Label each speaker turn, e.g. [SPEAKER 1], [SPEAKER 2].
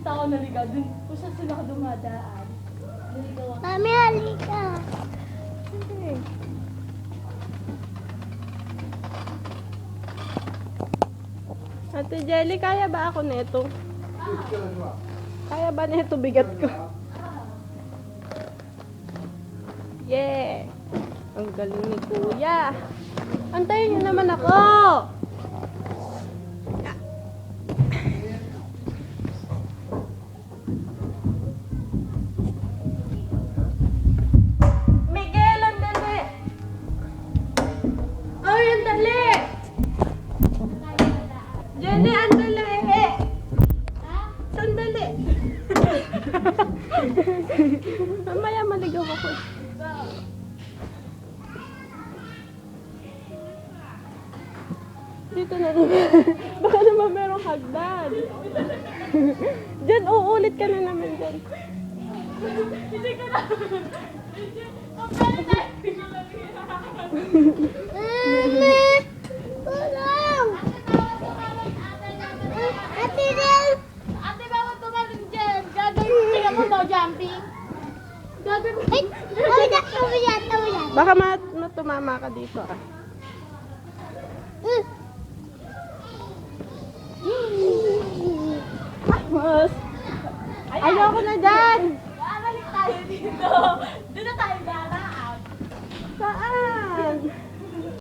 [SPEAKER 1] basta ako naligaw. Dun, kung saan sila ako dumadaan. Naligaw ako.
[SPEAKER 2] Mami, halika.
[SPEAKER 3] Sige. Ate Jelly, kaya ba ako nito? Kaya ba nito bigat ko? Yeah! Ang galing ni Kuya. Antayin niyo naman ako! Miguel, andali! Ay, andali! Jenny, andali! Sandali! Mamaya maligaw ako. Dito na naman. Baka naman merong hagdan. Diyan, uulit ka na naman dyan.
[SPEAKER 1] Hindi ko na. Ang pwede tayo. Hindi ko lang
[SPEAKER 2] Mami, tulong. Ate Del.
[SPEAKER 1] Ate, bawal tumalon dyan. Gagawin. Tingnan mo no, jumping. Gagawin.
[SPEAKER 2] Ay, tawid yan.
[SPEAKER 3] Baka matumama ka dito ah. Mas. Ayoko na dyan.
[SPEAKER 1] Babalik tayo dito.